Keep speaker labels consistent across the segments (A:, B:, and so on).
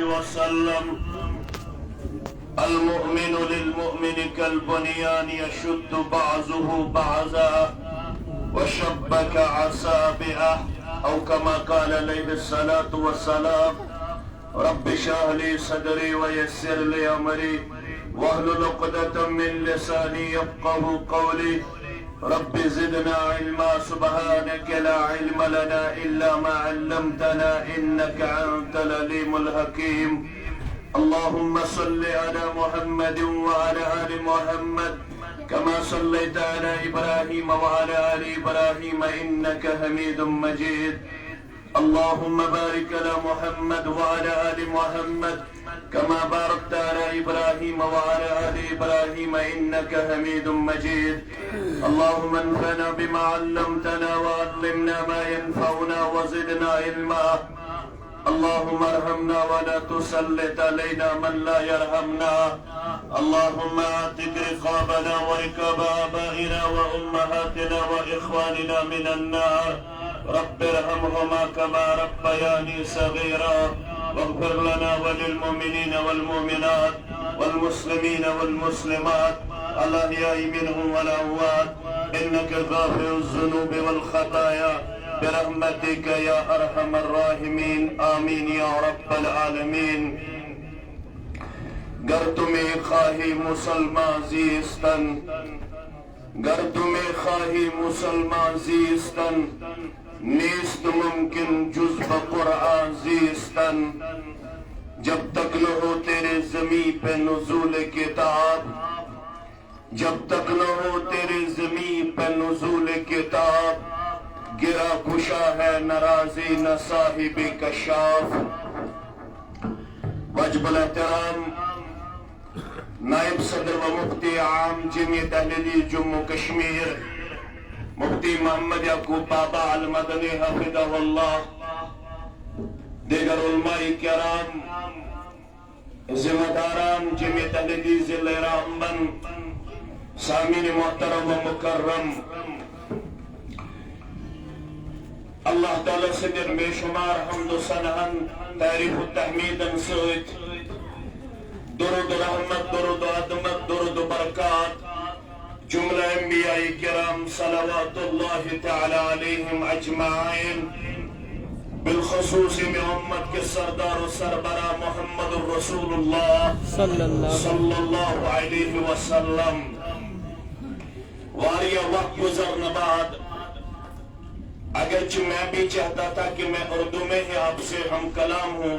A: وسلم المؤمن للمؤمن كالبنيان يشد بعضه بعضا وشبك أصابعه أو كما قال عليه الصلاة والسلام رب اشرح لي صدري ويسر لي أمري واحلل عقدة من لساني يفقهوا قولي رب زدنا علما سبحانك لا علم لنا إلا ما علمتنا إنك أنت العليم الحكيم اللهم صل على محمد وعلى آل محمد كما صليت على إبراهيم وعلى آل إبراهيم إنك حميد مجيد اللهم بارك على محمد وعلى آل محمد كما باركت على إبراهيم وعلى آل إبراهيم إنك حميد مجيد اللهم انفعنا بما علمتنا وعلمنا ما ينفعنا وزدنا علما اللهم ارحمنا ولا تسلط علينا من لا يرحمنا اللهم اعتق رقابنا ورقاب آبائنا وأمهاتنا وإخواننا من النار رب ارحمهما كما ربياني صغيرا واغفر لنا وللمؤمنين والمؤمنات والمسلمين والمسلمات الأحياء منهم والأموات إنك غافر الذنوب والخطايا برحمتك يا أرحم الراحمين آمین یا رب العالمین گر تمہیں خواہی مسلمان زیستن گر تمہیں خواہی مسلمان زیستن نیست ممکن جز بقرآن زیستن جب تک نہ ہو تیرے زمین پہ نزول کتاب جب تک نہ ہو تیرے زمین پہ نزول کتاب گرا کشا ہے ناراضی نہ صاحب کشاف واجب الاحترام نائب صدر و مفتی عام جمعیت اہل حدیث جموں کشمیر مفتی محمد یعقوب بابا المدنی حفظہ اللہ دیگر علماء کرام ذمہ داران جمعیت اہل حدیث ضلع رامبند سامعین محترم و مکرم اللہ تعالیٰ سے در بے شمار حمد و ثناء تعریف و تحمید سوئت درود و رحمت درود و عظمت درود و برکات جملہ انبیاء کرام صلوات اللہ تعالی علیہم اجمعین بالخصوص میں امت کے سردار و سربراہ محمد الرسول اللہ صلی اللہ علیہ وسلم واریہ وقت گزرنے بعد اگرچہ میں بھی چاہتا تھا کہ میں اردو میں ہی آپ سے ہم کلام ہوں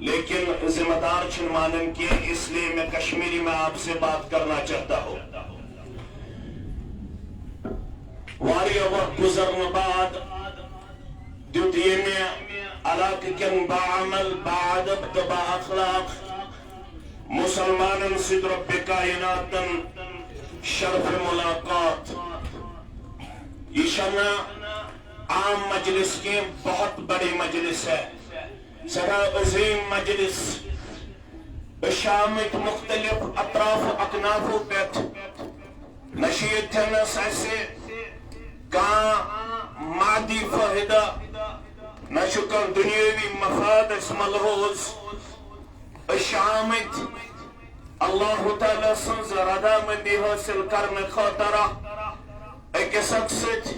A: لیکن ذمہ دار چھن مانن کیے اس لیے میں کشمیری میں آپ سے بات کرنا چاہتا ہوں واریہ وقت گزرنے بعد دیوتیے میں علاقہ کن باعمل باعدب با اخلاق مسلمان صد رب کائناتن شرف ملاقات یہ شمع عام مجلس کی بہت بڑی مجلس ہے سرا عظیم مجلس بشامت مختلف اطراف و اکناف و پیت نشید تنس ایسے کہاں مادی فہدہ نشکر دنیاوی مفاد اس ملحوظ بشامت اللہ تعالیٰ سنز رضا مندی حاصل کرنے خاطرہ ایک سکست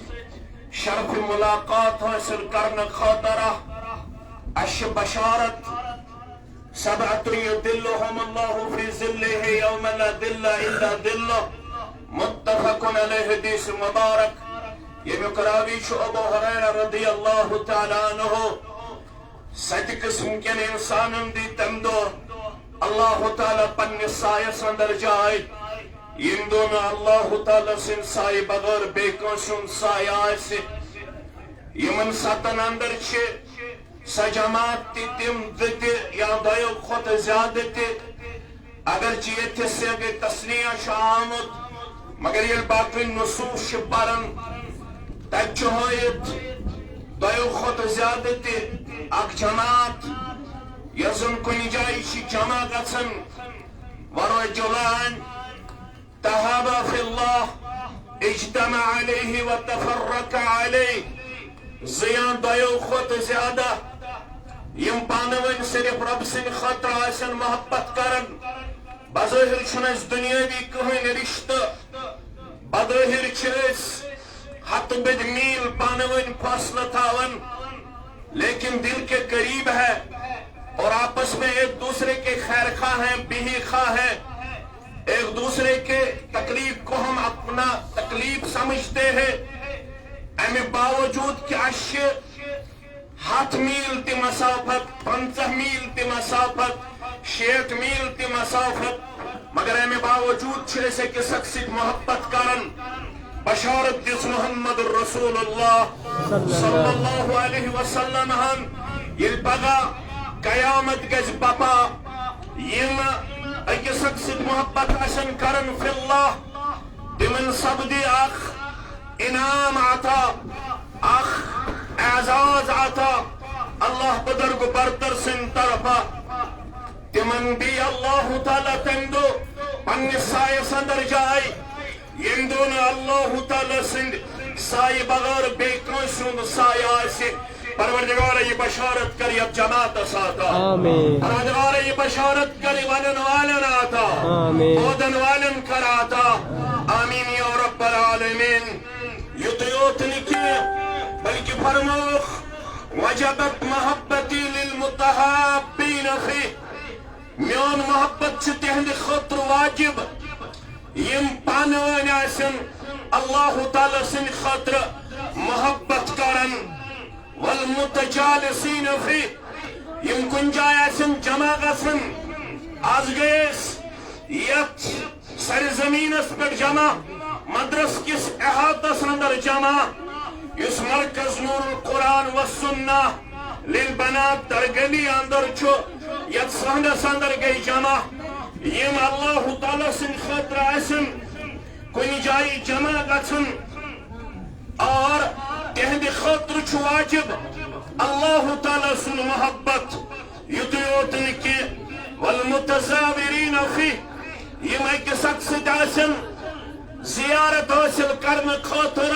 A: شرف ملاقات حاصل کرنے خاطرہ اش بشارت سبعت یدلہم اللہ فی ظلہ یوم لا دل الا دلہ متفق علیہ حدیث مبارک یہ مقراوی شو ابو حریرہ رضی اللہ تعالیٰ عنہ سچ قسم کے انسانم دی تمدو اللہ تعالیٰ پنی سایہ سندر جائے یندون اللہ تعالیٰ سن سائی بغیر بیکن سن سائی آئیسی یمن ساتن اندر چھے سجامات تی تیم دیتے یا دائیو خود زیادہ تی اگر چیئے تھی سے اگر تصنیہ شامت مگر یہ باقی نصوص شپارن تجھو ہوئیت دائیو خود زیادہ تی اک جماعت یزن کنی جائی شی جماعت اچھن وروی جولان تہابا فی اللہ اجتمع علیہ و تفرق علیہ زیان دائیو خود زیادہ یم پانوین صرف رب سن خاطر آسن محبت کرن بظاہر چھنس دنیاوی کہیں رشتہ بظاہر چھس ہت بد میل پانوین فاصلہ تھاون لیکن دل کے قریب ہے اور آپس میں ایک دوسرے کے خیر خواہ ہیں بہی خواہ ہیں ایک دوسرے کے تکلیف کو ہم اپنا تکلیف سمجھتے ہیں امی باوجود کہ اشی 7 میل تی مسافت 50 میل تی مسافت 60 میل تی مسافت مگر امی باوجود چھے سے کس اکسید محبت کرن بشارت دس محمد الرسول اللہ صلی اللہ علیہ وسلم ہم یہ بگا قیامت گز بپا یم اکس اکسید محبت حسن کرن فی اللہ تمن سبدی اخ انعام عطا اخ اعزاز عطا اللہ بدرگ برتر سن طرفا تمن بھی اللہ تعالیٰ تندو پنی سائے سندر جائی یندون اللہ تعالیٰ سند سائی بغیر بیکن سند سائی آسی پروردگار یہ بشارت کری اب جماعت ساتا پروردگار یہ بشارت کری ونن والن آتا بودن والن کراتا آمین یا رب العالمین یطیوت لکی بلکہ فرموخ وجبت محبتی للمتحابین فی میون محبت سے تہند خطر واجب یم پانوین آسن اللہ تعالیٰ سن خطر محبت کرن والمتجالسین فی یم کنجائے آسن جمع گسن آز گئیس یت سرزمین اس پر جمع مدرس کس احاطس اندر جمع اس مرکز نور القرآن والسنہ للبنات در گلی اندر چھو یت سہنس اندر گئی جمع یم اللہ تعالیٰ سن خطر آسن کنی جائی جمع گسن اور تہند خطر چھو واجب اللہ تعالیٰ سن محبت یتیوتن کی والمتزاورین فی یم ایک سکسد آسن زیارت حاصل کرن خاطر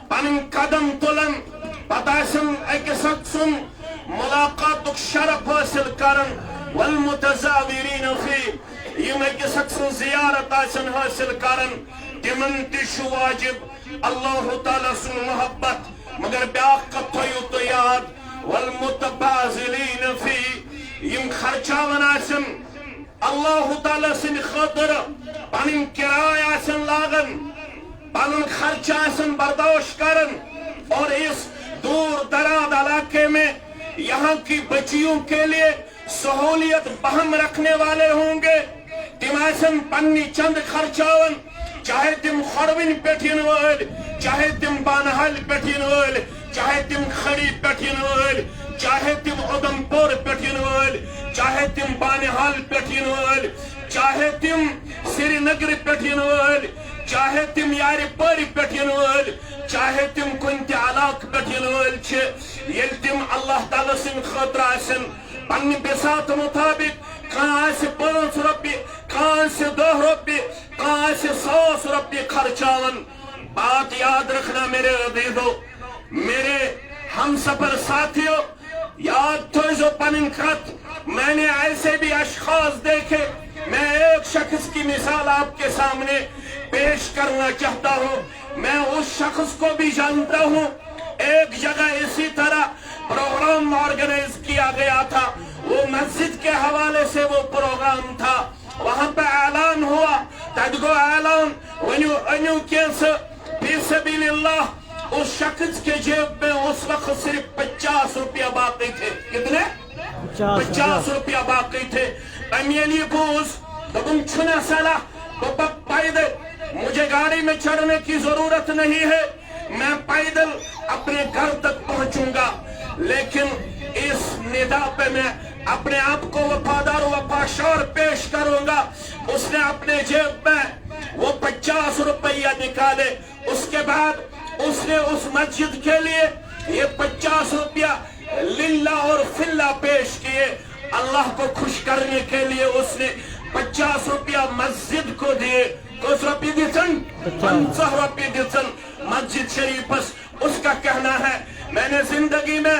A: پنن قدم تلن پتاسن ایک سکسن ملاقات شرف حاصل کرن والمتزاورین فی یم ایک سکسن زیارت آسن حاصل کرن تمن تشو واجب اللہ تعالیٰ سن محبت مگر بیاق کتھیو تو یاد والمتبازلین فی یم خرچاون آسن اللہ تعالیٰ سن خاطر پنن کرائے آسن لاغن پنن خرچ آسن برداشت کرن اور اس دور دراز علاقے میں یہاں کی بچیوں کے لیے سہولیت بہم رکھنے والے ہوں گے تم آسن پنی چند خرچاون چاہے تم خروین پیٹھین وال چاہے تم بانحال پیٹھین وال چاہے تم خری پیٹھین وال چاہے تم ادمپور پیٹھین وال چاہے تم بانحال پیٹھین وال چاہے تم سری نگر پیٹھین وال چاہے تم یاری پاری پیٹھین وال چاہے تم کنتی علاق پیٹھین وال چھے یل تم اللہ تعالیٰ سن خطر آسن پنی بسات مطابق کہاں سے 5 روپی کہاں سے 2 روپی کہاں سے 100 روپی خرچاون بات یاد رکھنا میرے عزیزو میرے ہم سفر ساتھیوں یاد تو پنن خط میں نے ایسے بھی اشخاص دیکھے میں ایک شخص کی مثال آپ کے سامنے پیش کرنا چاہتا ہوں میں اس شخص کو بھی جانتا ہوں ایک جگہ اسی طرح پروگرام آرگنائز کیا گیا تھا وہ مسجد کے حوالے سے وہ پروگرام تھا وہاں پہ اعلان ہوا تدگو اعلان ونیو کیسے فی سبیل اللہ اس شخص کے جیب میں اس وقت صرف 50 روپیہ باقی تھے کتنے 50 روپیہ باقی تھے امیلی بوز تم چھنا سلا پیدل مجھے گاڑی میں چڑھنے کی ضرورت نہیں ہے میں پیدل اپنے گھر تک پہنچوں گا لیکن اس ندا پہ میں اپنے آپ کو وفادار و وفاشار پیش کروں گا اس نے اپنے جیب میں وہ 50 روپیہ نکالے اس کے بعد اس نے اس مسجد کے لیے یہ 50 روپیہ للہ اور فلہ پیش کیے اللہ کو خوش کرنے کے لیے اس نے 50 روپیہ مسجد کو دیے کس روپی دیتن 50 روپی دیتن مسجد شریف اس کا کہنا ہے میں نے زندگی میں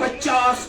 A: 50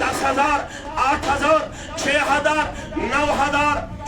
A: 10,000, 8,000, 6,000, 9,000।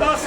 A: 10,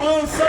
A: 500,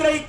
A: 3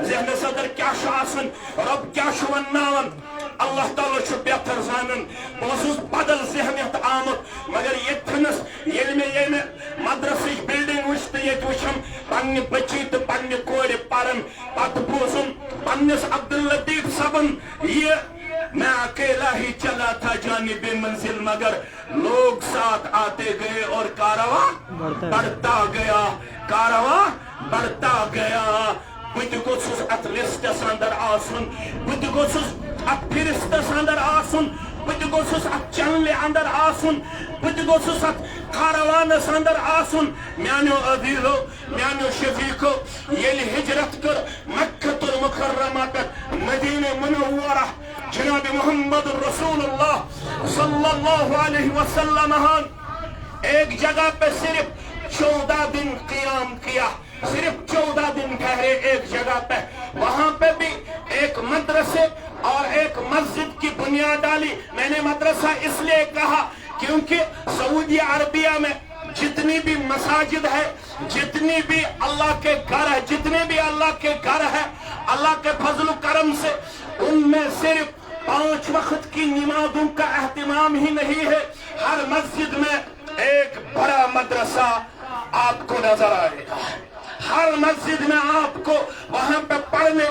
A: ذہن صدر کیا آسن رب کیا ونان اللہ تعالیٰ بہتر زانن بہت بدل ذہنیت آمت مگر یتنس یل میں مدرسہ بلڈنگ وچ تو یہ وچھم پنہ بچی تو پنہ کور پرن پتہ بوزم پنس عبداللطیف صبن یہ میں اکیلا ہی چلا تھا جانب منزل مگر لوگ ساتھ آتے گئے اور کارواں بڑھتا گیا کارواں بڑھتا گیا بت گوسس ات لسٹس اندر آسن بت گوسس ات فہرستس اندر آسن بت گوسس ات چنلہِ اندر آسن بت گوسس ات کاروانس اندر آسن میانیو عزیزو میانیو شفیقو یل ہجرت کر مکہ المکرمہ پہ مدینہ منورہ جناب محمد رسول اللہ صلی اللہ علیہ وسلم ایک جگہ پہ صرف 14 دن قیام کیا صرف 14 دن ٹھہرے ایک جگہ پہ وہاں پہ بھی ایک مدرسے اور ایک مسجد کی بنیاد ڈالی میں نے مدرسہ اس لیے کہا کیونکہ سعودی عربیہ میں جتنی بھی مساجد ہے جتنی بھی اللہ کے گھر ہے جتنے بھی اللہ کے گھر ہے اللہ کے فضل و کرم سے ان میں صرف 5 وقت کی نمازوں کا اہتمام ہی نہیں ہے ہر مسجد میں ایک بڑا مدرسہ آپ کو نظر آئے گا ہر مسجد میں آپ کو وہاں پہ پڑھنے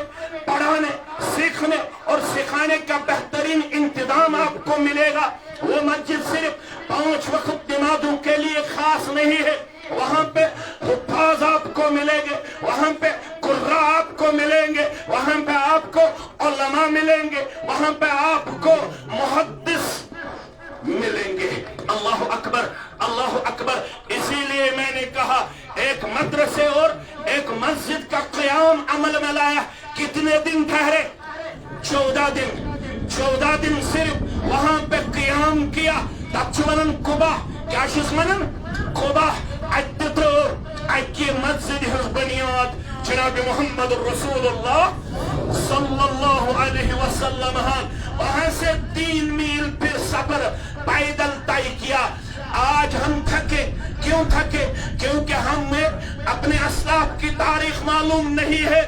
A: پڑھانے سیکھنے اور سکھانے کا بہترین انتظام آپ کو ملے گا وہ مسجد صرف 5 وقت نمازوں کے لیے خاص نہیں ہے وہاں پہ حفاظ آپ کو ملیں گے وہاں پہ قراء آپ کو ملیں گے وہاں پہ آپ کو علماء ملیں گے وہاں پہ آپ کو محدث ملیں گے اللہ اکبر اسی لیے میں نے کہا ایک مدرسے اور ایک مسجد کا قیام عمل میں لایا کتنے دن ٹھہرے 14 دن صرف وہاں پہ قیام کیا تب ونن قبا کیا ونن قبا اکی مسجد ہز بنیاد جناب محمد رسول اللہ صلی اللہ علیہ وسلم وہاں سے 3 میل پھر سفر پیدل طے کیا آج ہم تھکے کیوں تھکے کیونکہ ہمیں اپنے اسلاف کی تاریخ معلوم نہیں ہے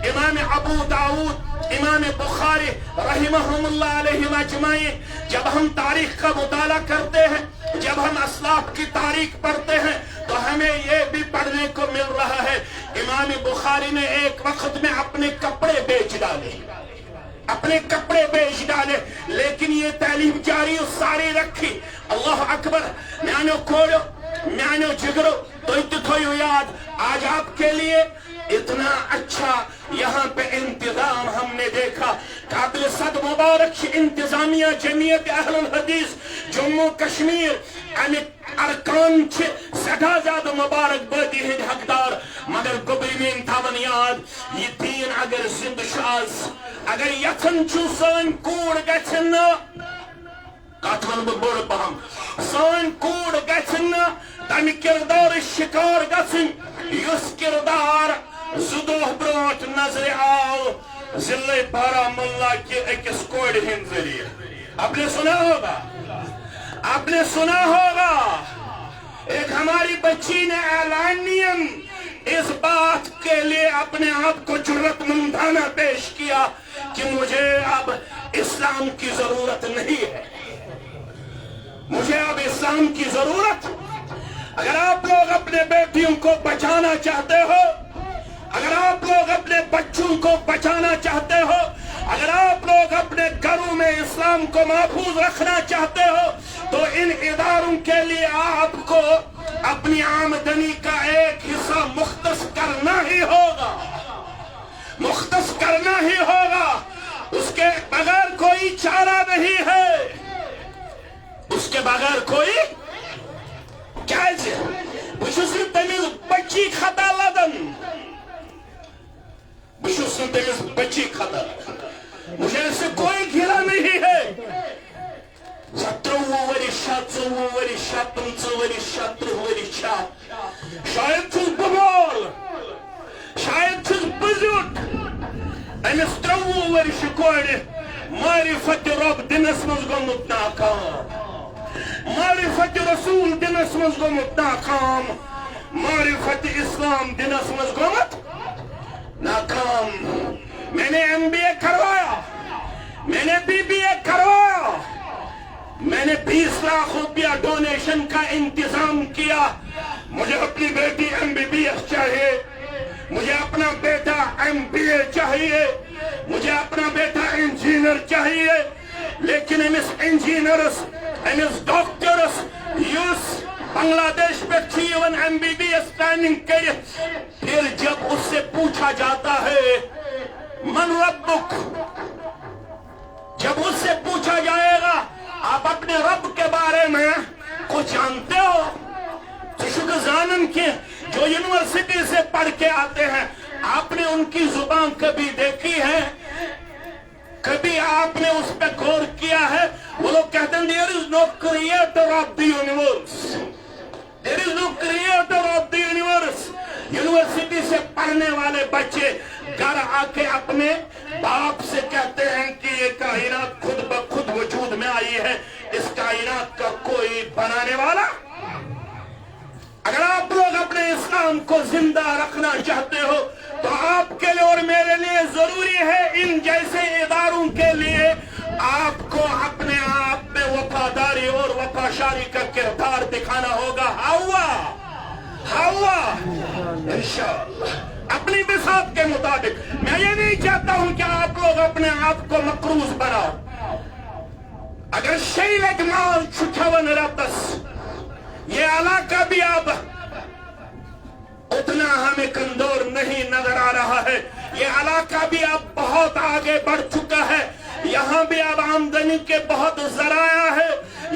A: امام ابو داؤد امام بخاری رحمہم اللہ علیہ اجمعین جب ہم تاریخ کا مطالعہ کرتے ہیں جب ہم اسلاف کی تاریخ پڑھتے ہیں تو ہمیں یہ بھی پڑھنے کو مل رہا ہے امام بخاری نے ایک وقت میں اپنے کپڑے بیچ ڈالے لیکن یہ تعلیم جاری و ساری رکھی اللہ اکبر میانو کھولو میانو جگرو تو اتتھویو یاد آج آپ کے لیے اتنا اچھا یہاں پہ انتظام ہم نے دیکھا قابل صد مبارک انتظامیہ جمعیت اہل الحدیث جموں کشمیر ارکان چھے سٹھا زیادہ مبارک بادی ہند حقدار مگر گبرمین تھاون یاد یہ دین اگر زند شاز اگر یتن چھو سان کوڑ گچن کاتون بڑ پہم سان کوڑ گچن تم کردار شکار گچن یس کردار زدوہ برونٹ نظر آو ضلع بارہمولہ کے ایکس کوڑ ہند ذریعے آپ نے سنا ہوگا ایک ہماری بچی نے اعلانین اس بات کے لیے اپنے آپ کو جرات مندانہ پیش کیا کہ مجھے اب اسلام کی ضرورت نہیں ہے مجھے اب اسلام کی ضرورت اگر آپ لوگ اپنے بیٹیوں کو بچانا چاہتے ہو اگر آپ لوگ اپنے بچوں کو بچانا چاہتے ہو اگر آپ لوگ اپنے گھروں میں اسلام کو محفوظ رکھنا چاہتے ہو تو ان اداروں کے لیے آپ کو اپنی آمدنی کا ایک حصہ مختص کرنا ہی ہوگا اس کے بغیر کوئی چارہ نہیں ہے اس کے بغیر کوئی کیسے بشوسن تمیز بچی خطا لدن بشوسن تمیز بچی خطا مجھے اس سے کوئی گھلا نہیں ہے 17 ورشات 14 ورشات 15 ورشات 30 ورشات شاید چھس ببول شاید چھس بزیوٹ امس 30 ورش کوڑ معرفت رب دنس مز گومت ناکام معرفت رسول دنس مز گومت ناکام معرفت اسلام دنس مز گومت ناکام. میں نے MBA کروایا, میں نے BBA کروایا, میں نے 20 لاکھ روپیہ ڈونیشن کا انتظام کیا. مجھے اپنی بیٹی MBBS چاہیے, مجھے اپنا بیٹا MBA چاہیے, مجھے اپنا بیٹا انجینئر چاہیے. لیکن امس انجینئرس, امس ڈاکٹرس یس بنگلہ دیش پہ چیون MBBS ٹریننگ کرے, پھر جب اس سے پوچھا جاتا ہے من ربک, جب اس سے پوچھا جائے گا آپ اپنے رب کے بارے میں کچھ جانتے ہو, تو شکر زانن کے جو یونیورسٹی سے پڑھ کے آتے ہیں, آپ نے ان کی زبان کبھی دیکھی ہے, کبھی آپ نے اس پہ غور کیا ہے؟ وہ لوگ کہتے ہیں there is no creator of the universe, there is no creator of the universe. University سے پڑھنے والے بچے گھر آ کے اپنے باپ سے کہتے ہیں کہ یہ کائنات خود بخود وجود میں آئی ہے, اس کائنات کا کوئی بنانے والا. اگر آپ لوگ اپنے اسلام کو زندہ رکھنا چاہتے ہو تو آپ کے لیے اور میرے لیے ضروری ہے ان جیسے اداروں کے لیے آپ کو اپنے آپ میں وفاداری اور وفاشاری کا کردار دکھانا ہوگا. ہوا انشاءاللہ اپنی بساط کے مطابق. میں یہ نہیں چاہتا ہوں کہ آپ لوگ اپنے آپ کو مقروض بناؤ. اگر شیل اجمال چھٹھون ربس, یہ علاقہ بھی اب اتنا ہمیں کمزور نہیں نظر آ رہا ہے, یہ علاقہ بھی اب بہت آگے بڑھ چکا ہے. یہاں بھی اب آمدنی کے بہت ذرائع ہے,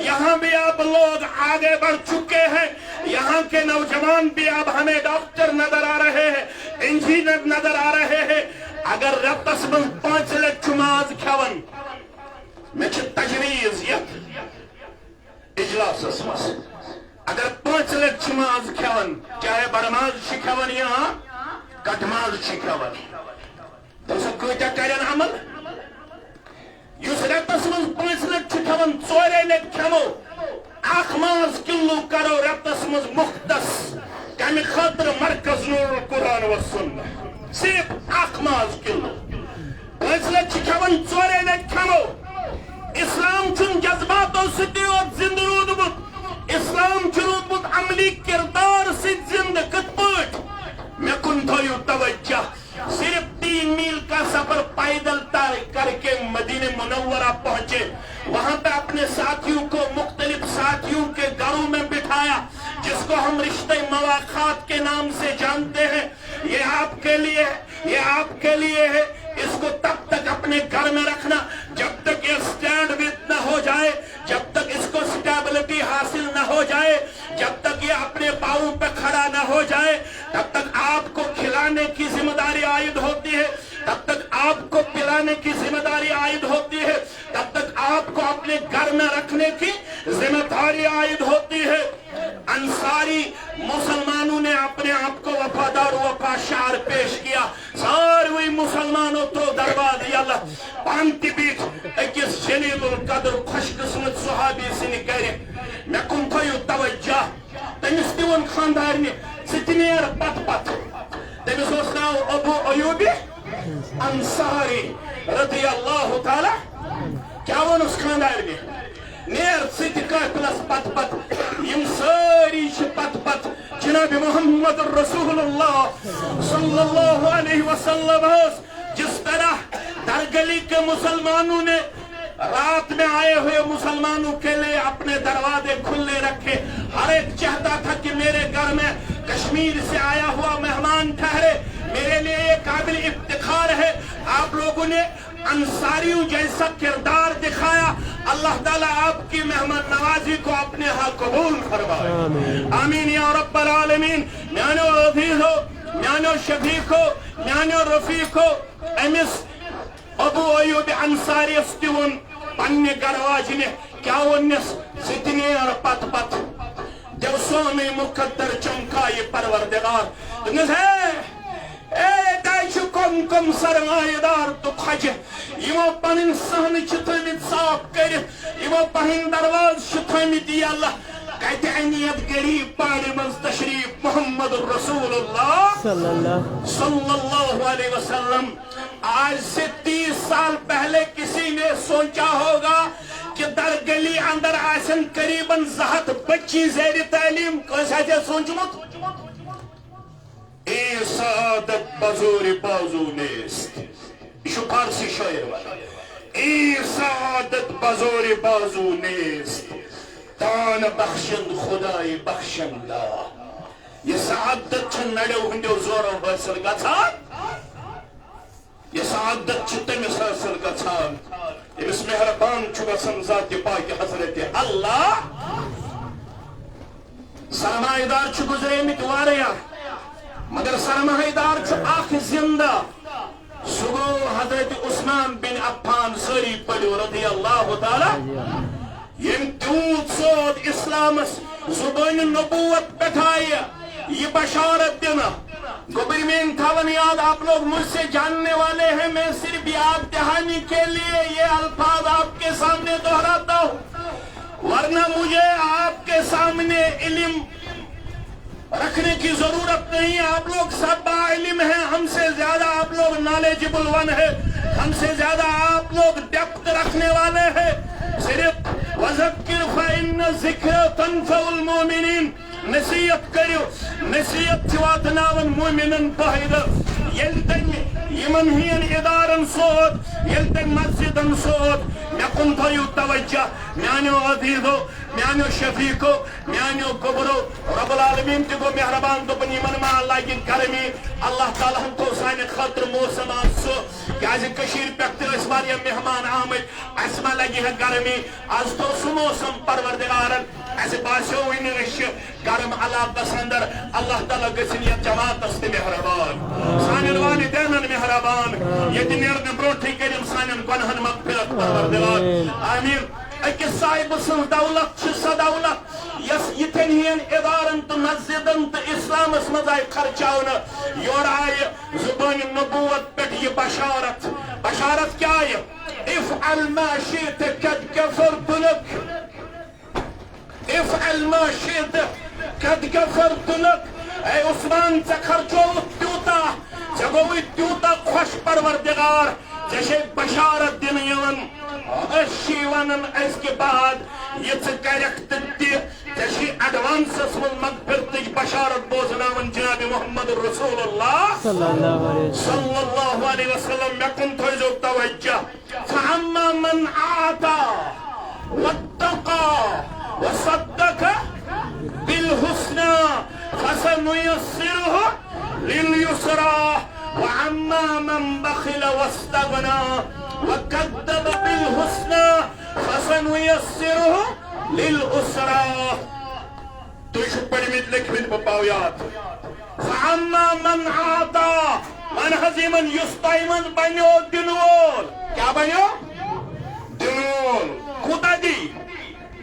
A: یہاں بھی اب لوگ آگے بڑھ چکے ہیں. یہاں کے نوجوان بھی اب ہمیں ڈاکٹر نظر آ رہے ہیں, انجینئر نظر آ رہے ہیں. اگر رتس من 5 لچھ ماز کھیون, میں تجویز یت اجلاس مس اگر 5 لچھ ماز کھیون, چاہے بڑماز کھیون یا کٹماز کھیون, تو سب کوئٹہ کرن عمل یس رتس من 5 لچھ کھیون 4 لچھ کھیمو, اخ ماز کلو کرو رتس من مختص کمی خاطر مرکز نور قرآن و سنہ, صرف اخ ماز کلو 5 لچھ کھیون 4 لچھ کھیمو. اسلام چون جذباتوں ستی اور زندہ روزبت, اسلام چروبت عملی کردار سے زندہ کت پوٹ. میں کن تھویو توجہ, صرف 3 میل کا سفر پیدل طے کر کے مدینہ منورہ پہنچے, وہاں پہ اپنے ساتھیوں کو مختلف ساتھیوں کے گھروں میں بٹھایا, جس کو ہم رشتہ مواخات کے نام سے جانتے ہیں. یہ آپ کے لیے, یہ آپ کے لیے ہے. اس کو تب تک اپنے گھر میں رکھنا جب تک یہ سٹینڈ وتھ نہ ہو جائے, جب تک اس کو سٹیبلٹی حاصل نہ ہو جائے, جب تک یہ اپنے پاؤں پہ کھڑا نہ ہو جائے, تب تک آپ کو کھلانے کی ذمہ داری عائد ہوتی ہے, تب تک آپ کو پلانے کی ذمہ داری عائد ہوتی ہے, تب تک آپ کو اپنے گھر میں رکھنے کی ذمہ داری عائد ہوتی ہے. انصاری مسلمانوں نے اپنے آپ کو وفادار و وفاشار پیش کیا. ساروی مسلمانوں تو درباد یاللہ پانتی بیت اکس جلیل القدر خوش قسمت صحابی سنی کرے. میں کن تھویو توجہ, تمس دیون خاندارنی ستنیر پت پت, تمس اس ناو ابو ایوبی انصاری رضی اللہ تعالی. کیا ون اس خاندارنی نیر ستکا پلس پت پت, یم ساری پت پت جناب محمد رسول اللہ صلی اللہ علیہ وسلم. جس طرح درگلی کے مسلمانوں نے رات میں آئے ہوئے مسلمانوں کے لیے اپنے دروازے کھلے رکھے, ہر ایک چاہتا تھا کہ میرے گھر میں کشمیر سے آیا ہوا مہمان ٹھہرے, میرے لیے یہ قابل افتخار ہے. آپ لوگوں نے انصاریوں جیسا کردار دکھایا. اللہ تعالیٰ آپ کی مہمان نوازی کو اپنے ہاں قبول فرمائے, آمین یا رب العالمین. میانو عزیزو, میانو شفیقو, میانو رفیقو, امس ابو ایوب انصاری استیون پننے گرواجنے کیا ونس ستنیر پت پت جو سومی مقدر چمکائی پروردگار. تمہیں ہے اے دائشو کم سرمایہ دار تو خجہ, یمو پنن سہن چھتمیت صاف کرت, یمو پہن درواز چھتمیت یا اللہ. کہتے انیت قریب پاڑی من تشریف محمد الرسول اللہ صلی اللہ علیہ وسلم. آج سے 30 سال پہلے کسی نے سوچا ہوگا کہ در گلی اندر آسن قریباً 200 بچی زیر تعلیم. کیسا ہے سوچمت؟ ای سعادت بزور بازو نیست. یہ فارسی شاعر والا. ای سعادت بزور بازو نیست، دان بخشند خدای بخشندہ. یہ سعادت چھ نڑیو ہندیو زورو حاصل گژھان، یہ سعادت چھ تمس حاصل گژھان یمس مہربان چھُ گژھان ذات پاک حضرت اللہ. سرمایہ دار چھُ گزریمٕتۍ واریاہ، مگر سرمایہ دار چھُ اکھ زندہ. سُہ گوٚو حضرت عثمان بن عفان. سٲری پٔرِو رضی اللہ تعالیٰ. یم تیوت سود اسلامس زبان نبوت پٹھائے یہ بشارت دینا. گوبرمین تھاون یاد، آپ لوگ مجھ سے جاننے والے ہیں، میں صرف یاد دہانی کے لیے یہ الفاظ آپ کے سامنے دہراتا ہوں، ورنہ مجھے آپ کے سامنے علم رکھنے کی ضرورت نہیں. آپ لوگ سب با علم ہیں، ہم سے زیادہ آپ لوگ نالجبل ون ہے، ہم سے زیادہ آپ لوگ ڈیپتھ رکھنے والے ہیں. صرف وَذَكِّرْ فَإِنَّ الذِّكْرَ تَنفَعُ الْمُؤْمِنِينَ. نصیحت کریو، نصیحت چھ واتناون مومنن فائدہ. یل تن یمن ہین ادارن سود، یل تن مسجدن سود، مے کن تھایو توجہ. میانیو عزیزو، میانیو شفیقو، میانیو گبرو، رب العالمین تہ گو مہربان دوپن یمن ما لگن گرمی. اللہ تعالیٰ ہن تو سانہ خاطر موسم سہ کیازِ کشیر پٮ۪ٹھ تہ ٲسۍ واریاہ مہمان آمٕتۍ، اَسہِ ما لگہِ ہے گرمی. آز تو سہ موسم پروردگارن اسہ باسیو وٕنہِ أسۍ چھِ گرم علاقس اندر. اللہ تعالیٰ گژھن یتھ جماعتس تہ مہربان، سانٮ۪ن والدینن مہربان، ییٚتہِ نیرنہٕ برونٛٹھٕے کٔرِم سانٮ۪ن گۄنہن مغفرت پروردگار. آمین. أکِس صاحبہٕ سٕنٛز دولت چھِ سۄ دولت یس یِتھٮ۪ن ہِوٮ۪ن ادارن تہٕ مسجدن تہٕ اسلامس منٛز آیہِ خرچاونہٕ. یورٕ آیہِ زبانہِ نبوت پٮ۪ٹھ یہِ بشارت. بشارت کیٛاہ آیہِ؟ افعل ما شئت قد غفرت لك. افعل ما شئت قد غفرت لك. اے عثمان ژےٚ خرچووُتھ تیوٗتاہ، ژےٚ گوٚوُے تیوٗتاہ خۄش پروردگار، ژےٚ چھے بشارت دِنہٕ یِوان. أسۍ چھِ ونان أزکہِ بعد یہِ ژٕ کرکھ تہٕ تہِ ژےٚ چھِ ایڈوانسس منٛز مغفرتٕچ بشارت بوزناوان جناب محمد رسول اللہ صلی اللہ علیہ وسلم. مےٚ کُن تھٲیزیو توجہ. فأما من أعطى واتقى وصدق بالحسنى فسنيسره لليسرى وأما من بخل واستغنى وكذب بالحسنى فسنيسره للعسرى. تُہۍ چھِو پٔرمٕتۍ لیکھمٕتۍ، بہٕ پاو یاد. فأما من أعطى، من حظ یمن یُس تۄہہِ منٛز بنیو دِنہٕ وول. کیٛاہ بنیو؟ دِنہٕ وول. کوٗتاہ دی؟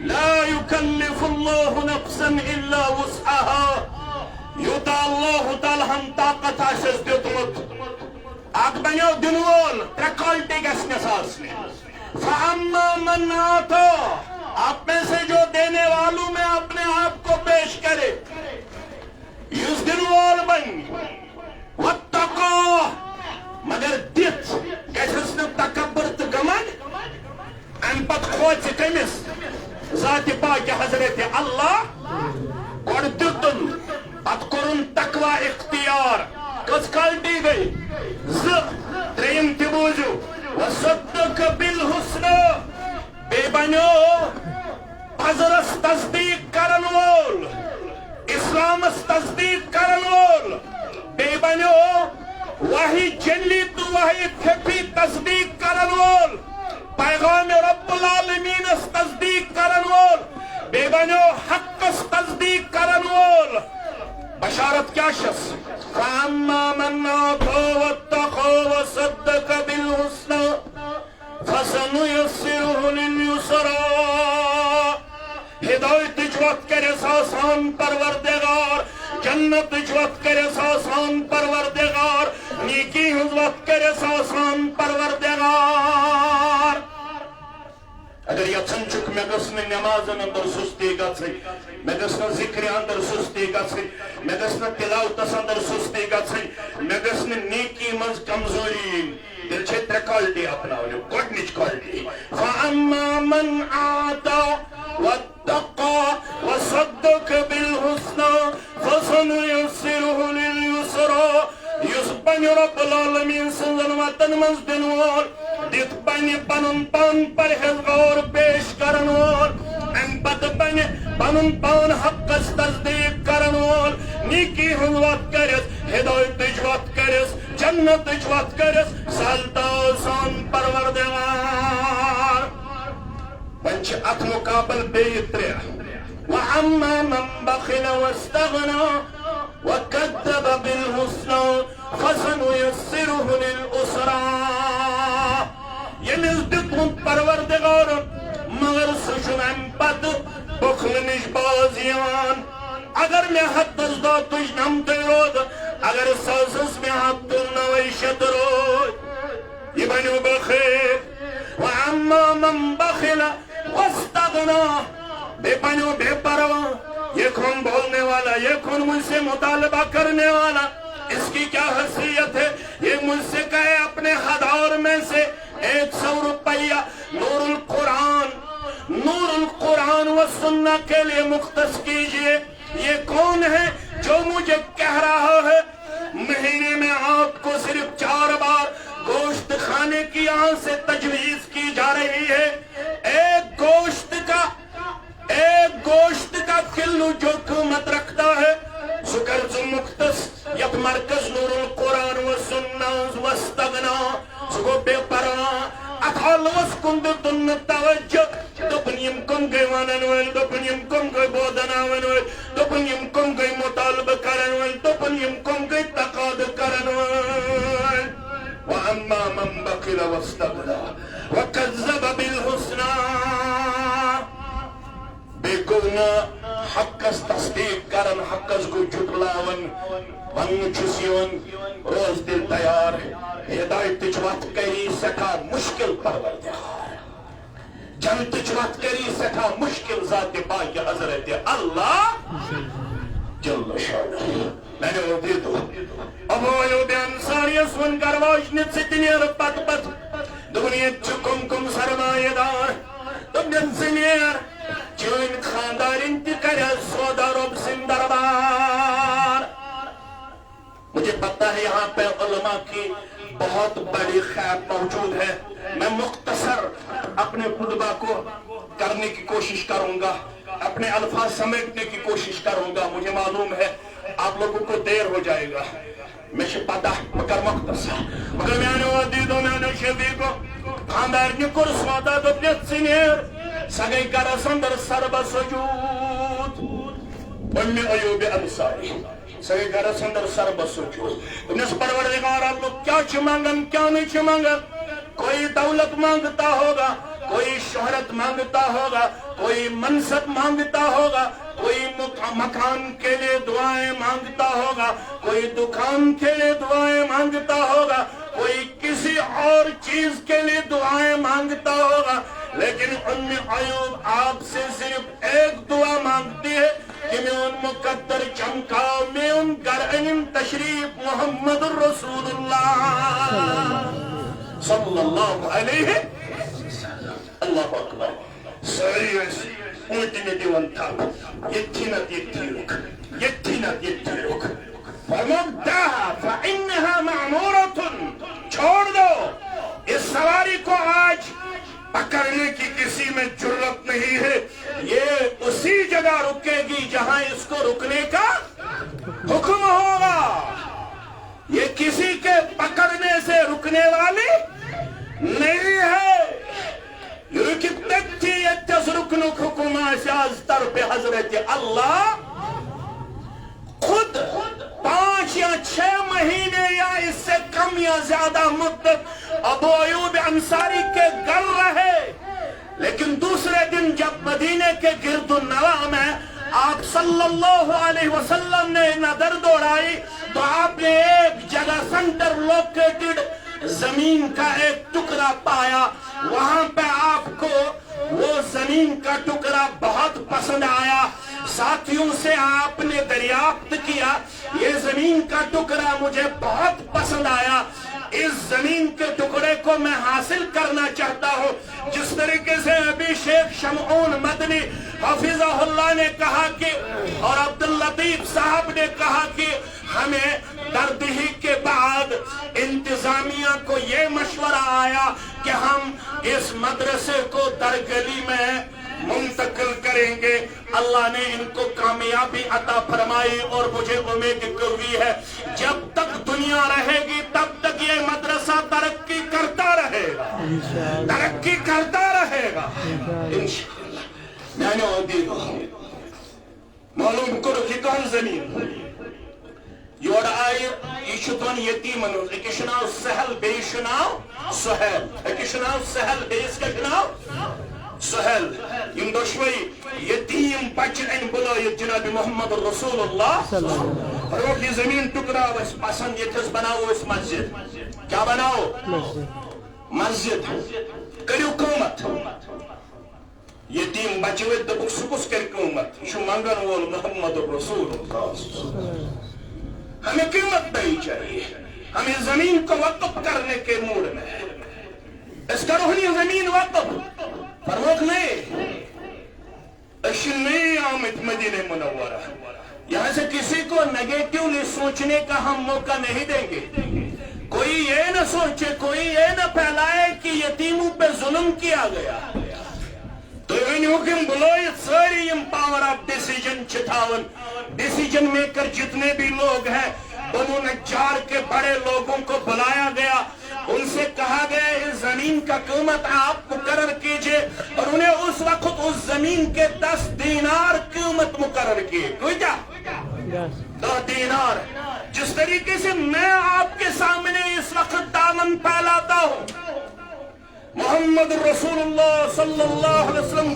A: لا يكلف الله نفسا إلا وسعها. یوٗتاہ اللہ تعالیٰ ہن طاقت آسٮ۪س دیُتمُت. اکھ بنیو دِنہٕ وول، ترٛےٚ کالٹی گژھنس آسنہِ. فأما من أعطى، آپ میں سے جو دینے والوں میں اپنے آپ کو پیش کرے، یُس دِنہٕ وول بنہِ. واتقى، مگر دِتھ گژھٮ۪س نہٕ تکبر تہٕ گمنڈ. امہِ پتہٕ کھوژِ کٔمِس؟ ذاتِ پاکِ حضرت اللہ. گۄڈٕ دیُتُن، پتہٕ کوٚرُن تقویٰ اختیار. کٔژ کالٹی گٔے؟ 2. ترٛیٚیِم تہِ بوٗزِو. وصدق بالحسنى، بیٚیہِ بنیو پزرس تصدیق کرن وول، اسلامس تصدیق کرن وول. بیٚیہِ بنیو وحی جلی تہٕ وحی خفی تصدیق کرن وول، پیغام رب العالمینس تصدیق کرن وول. بیٚیہِ بنیو حقس تصدیق کرن وول. بشارت کیا شس؟ فأما من أعطى واتقى وصدق بالحسنى فسنيسره لليسرى. ہدایتٕچ وتھ کٔرِس آسان پروردگار، جنتٕچ وتھ کٔرِس آسان پروردگار، نیکی ہٕنٛز وتھ کٔرِس آسان پروردگار. اگر یژھان چھُکھ مےٚ گٔژھ نہٕ نٮ۪مازن اندر سُستی گژھٕنۍ مےٚ گٔژھ نہٕ ذِکرِ اندر سُستی گژھٕنۍ مےٚ گٔژھ نہٕ تِلاوتس اندر سُستی گژھٕنۍ مےٚ گٔژھ نہٕ نیکی منٛز کمزوری یِنۍ تیٚلہِ چھے ترٛےٚ کالٹی اپناونہِ گۄڈنِچ کالٹی فَأَمَّا مَنْ آتَى وَاتَّقَى وَصَدَّقَ بِالْحُسْنَى فَسَنُيَسِّرُهُ لِلْيُسْرَى یُس بنہِ رۄب العالمیٖن سٕنٛزن وتن منٛز دِنہٕ وول دِتھ بنہِ پنُن پان پرہیزگار پیش کرن وول امہِ پتہٕ بنہِ پنُن پان حقس تصدیق کرن وول نیکی ہٕنٛز وتھ کٔرِتھ ہدایتٕچ وتھ کٔرِتھ جنتٕچ وتھ کٔرِتھ سہل تہٕ آسان پروردگار وۄنۍ چھِ اتھ مُقابل بیٚیہِ ترٛےٚ وَأَمَّا مَنْ بَخِلَ وَاسْتَغْنَى وَكَذَّبَ بِالْحُسْنَى فَسَنُيَسِّرُهُ لِلْعُسْرَى ییٚمِس دیُتمُت پروردگارن مگر سُہ چھُنہٕ امہِ پتہٕ بُخلہٕ نِش باز یِوان اگر مےٚ ہتس دۄہ تُجنمتٕے روٗد اگر ساسس مےٚ ہتھ تہٕ 900 روٗدۍ یہِ بنیو بخیل وَأَمَّا مَنْ بَخِلَ وَاسْتَغْنَى بے بنیو بے پرواہ یہ کون بولنے والا یہ کون مجھ سے مطالبہ کرنے والا اس کی کیا حیثیت ہے یہ مجھ سے کہے اپنے 1000 میں سے 100 روپیہ نور القرآن و سنہ کے لیے مختص کیجئے یہ کون ہے جو مجھے کہہ رہا ہے مہینے میں آپ کو صرف 4 بار گوشت کھانے کی یہاں سے تجویز کی جا رہی ہے ایک گوشت کا کلو جو قیمت رکھتا ہے سکرز مختص یک مرکز نور القرآن و سنہ واستغنا سگو بے پرواہ اتحال وسکن دن توجہ دپنیم کن گئی وانن ویل دپنیم کن گئی بودناون ویل دپنیم کن گئی مطالبہ کرن ویل دپنیم کن گئی تقاد کرن ویل وَأَمَّا مَنْ بَخِلَ وَاسْتَغْنَى وَكَذَّبَ بِالْحُسْنَى بے گونا حقس تصدیق کرن حقس کو جھٹلاون ون چھس یون روز دل تیار ہدایتچ وتھ کری سٹھا مشکل پروردگار جنتچ وتھ کری سٹھا مشکل ذات پاک حضرت اللہ جل شانہ میں نے وہ دے دو ابو ایوب انصاری اسون گرواج نت ستنیر پت پت دنیت چکم کم سرمایہ دار دنیت زنیر چون خاندار انتقال سودا رب سن دربار مجھے پتہ ہے یہاں پہ علماء کی بہت بڑی خیر موجود ہے میں مختصر اپنے خطبہ کو کرنے کی کوشش کروں گا اپنے الفاظ سمیٹنے کی کوشش کروں گا مجھے معلوم ہے آپ لوگوں کو دیر ہو جائے گا میں پتہ مگر مختصر مگر میں نے ودیدو میں نے شفیقو خاندار کی کرس وعدہ دبنیت سنیر سگئی کرس اندر سرب سجود بمی ایوب انصاری سگئی کرس اندر سرب سجود انس پروردگار آپ لوگ کیا چمانگن کیا نہیں چمانگن کوئی دولت مانگتا ہوگا کوئی شہرت مانگتا ہوگا کوئی منصب مانگتا ہوگا کوئی مکان کے لیے دعائیں مانگتا ہوگا کوئی دکان کے لیے دعائیں مانگتا ہوگا کوئی کسی اور چیز کے لیے دعائیں مانگتا ہوگا لیکن ام ایوب آپ سے صرف ایک دعا مانگتی ہے کہ میں ان مقدر چمکا میں ان گرہن تشریف محمد رسول اللہ صلی اللہ علیہ اللہ اکبر سریس اونٹنے دیون تھا یتھینت یتھیرک یتھینت یتھیرک فرموداہا فإنہا معمورتن چھوڑ دو اس سواری کو آج پکڑنے کی کسی میں جرت نہیں ہے یہ اسی جگہ رکے گی جہاں اس کو رکنے کا حکم ہوگا یہ کسی کے پکڑنے سے رکنے والی نہیں ہے یرکتتی یتزرکنک حکم آساز طرف حضرت اللہ خود 5 یا 6 مہینے یا اس سے کم یا زیادہ مدت ابو ایوب انصاری کے گھر رہے لیکن دوسرے دن جب مدینے کے گرد النواح میں آپ صلی اللہ علیہ وسلم نے نظر دوڑائی تو آپ نے ایک جگہ سنٹر لوکیٹڈ زمین کا ایک ٹکڑا پایا وہاں پہ آپ کو وہ زمین کا ٹکڑا بہت پسند آیا. ساتھیوں سے آپ نے دریافت کیا یہ زمین کا ٹکڑا مجھے بہت پسند آیا, اس زمین کے ٹکڑے کو میں حاصل کرنا چاہتا ہوں. جس طریقے سے ابھی شیخ شمعون مدنی حفظہ اللہ نے کہا کہ اور عبداللطیف صاحب نے کہا کہ ہمیں دردہی کے بعد انتظامیہ کو یہ مشورہ آیا کہ ہم اس مدرسے کو درگلی میں منتقل کریں گے. اللہ نے ان کو کامیابی عطا فرمائی اور مجھے امید ہوئی ہے جب تک دنیا رہے گی تب تک یہ مدرسہ ترقی کرتا رہے گا, ترقی کرتا رہے گا انشاءاللہ. میں نے معلوم کرو کہ کون زمین یور آئی یہ دون یتیمن اکس ناو سہل بیس ناو سہیل, اکس ناو سہل بیس کا ناو سہل. یم دشوئی یتیم بچ ان بلائیت جناب محمد رسول اللہ فرموک یہ زمین ٹکڑا اس پسند یہ تھس بناو اس مسجد. کیا بناو؟ مسجد. کریو قومت یتیم بچوit دبک سکس کر قومت شو منگن وول محمد رسول اللہ. ہمیں قیمت نہیں چاہیے, ہمیں زمین کو وقف کرنے کے موڈ میں ہے. اس کرو ہنی زمین وقف فرموک نہیں اشی نہیں آمد مدینہ منورہ. یہاں سے کسی کو نیگیٹیولی سوچنے کا ہم موقع نہیں دیں گے. کوئی یہ نہ سوچے, کوئی یہ نہ پھیلائے کہ یتیموں پہ ظلم کیا گیا. تو ان حکم بلویت ساری یم پاور آف ڈیسیجن چھتاون. ڈیسیجن میکر جتنے بھی لوگ ہیں بنو نجار کے بڑے لوگوں کو بلایا گیا, ان سے کہا گیا اس زمین کا قیمت آپ مقرر کیجئے اور انہیں اس وقت اس زمین کے 10 دینار قیمت مقرر کیے. کوئی کیا 10 دینار. جس طریقے سے میں آپ کے سامنے اس وقت دامن پھیلاتا ہوں, محمد رسول اللہ صلی اللہ علیہ وسلم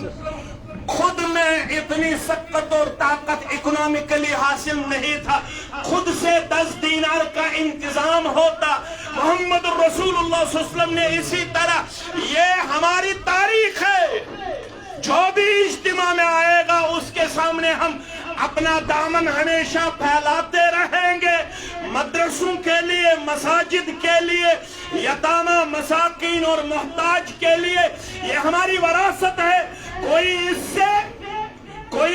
A: خود میں اتنی سقت اور طاقت اکنامکلی حاصل نہیں تھا, خود سے 10 دینار کا انتظام ہوتا. محمد رسول اللہ صلی اللہ علیہ وسلم نے اسی طرح, یہ ہماری تاریخ ہے, جو بھی اجتماع میں آئے گا اس کے سامنے ہم اپنا دامن ہمیشہ پھیلاتے رہیں گے. مدرسوں کے لیے, مساجد کے لیے, یتامى مساکین اور محتاج کے لیے یہ ہماری وراثت ہے. کوئی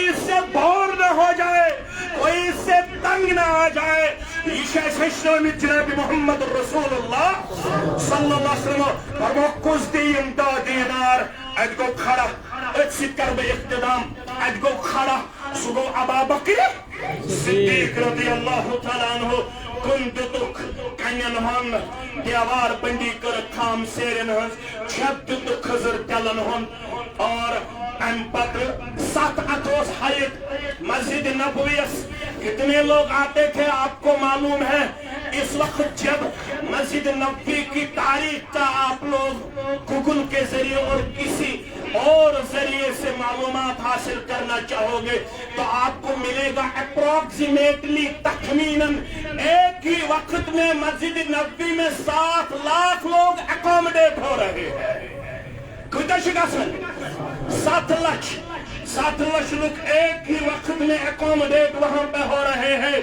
A: اس سے بور نہ ہو جائے, کوئی اس سے تنگ نہ آ جائے. یہ شیخ میں جناب محمد رسول اللہ صلی اللہ علیہ وسلم فرموک کس دیم 10 دینار ات گو کھڑا, ات ست کر بے اقتدام, ات گو کھڑا سو گو ابا بکر صدیق رضی اللہ تعالیٰ عنہ. کن دتک کنین ہن دیوار بندی کر کھام سیرن ہن, چھت دتک خضر ڈلن ہن اور ام پتر 7 اتوس ہائٹ مسجد نبویس. کتنے لوگ آتے تھے آپ کو معلوم ہے. اس وقت جب مسجد نبوی کی تاریخ کا آپ لوگ گوگل کے ذریعے اور کسی اور ذریعے سے معلومات حاصل کرنا چاہو گے تو آپ کو ملے گا اپروکسیمیٹلی تخمیناً ایک ہی وقت میں مسجد نبوی میں 7 لاکھ لوگ اکوموڈیٹ ہو رہے ہیں. کوئی شکاسن 7 لاکھ لوگ ایک ہی وقت میں اکوموڈیٹ وہاں پہ ہو رہے ہیں.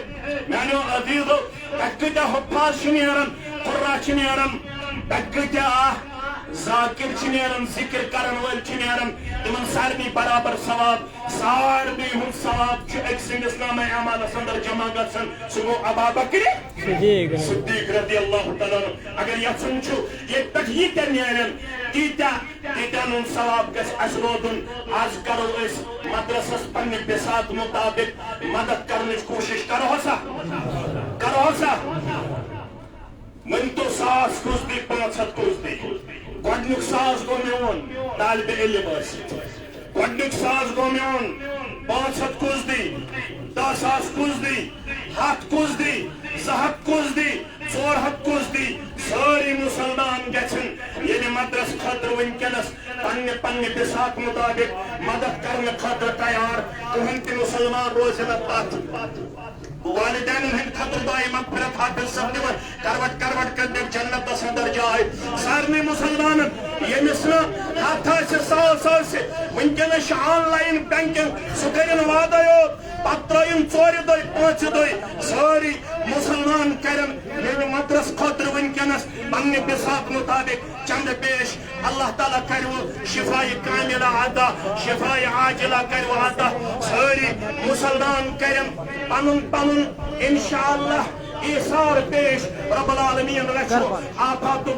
A: میانو عزیزو تکتا حفاظ شنیرن, قرآن شنیرن, تکتا ذاکر چھنیرن, ذکر کرن ول چھنیرن, تمن سارنی برابر ثواب, سارنی ہن ثواب چھو ایک سنگس نام اعمال سندر جمع گسن سگو ابا بکر صدیق رضی اللہ تعالیٰ. اگر یسن چھو یہ تجیہ کرنیرن تیتا نون ثواب گس اس رودن. آج کرو اس مدرسس پنی بسات مطابق مدد کرنے کوشش کرو سا من تو 100 کس دی 500 کس دی. گوڑنک 100 گو میون طالب علم ٲسِتھ, گوڑنک 100 گو میون 500 کس دی, 10,000 کس دی, 100 کس دی, 200 کس دی, 400 کس دی. ساری مسلمان گژھن یعنی مدرس خاطر ونکینس پننہِ بساط مطابق مدد کرنے خاطر تیار. کٕہٕنۍ تہِ مسلمان روزِ نہٕ پتھ. والدین ہند خطر دعائی مغفرت حافظ سب دیور کروٹ کروٹ کر دے جنت سندر جائے سارنے مسلمان یمسنا ہاتھا سے سال سے ونکن آن لائن بینکنگ سکرین وادیو پترائن 4 دے 5 دے ساری مسلمان کرن میرے مدرس خطر ونکنس پنہ بساط مطابق چند پیش اللہ تعالیٰ کرو شفاء کاملہ عطا شفاء عاجلہ کرو عطا ساری مسلمان کرن پنن پنن انشاءاللہ ایثار پیش رب العالمین رکھو آفات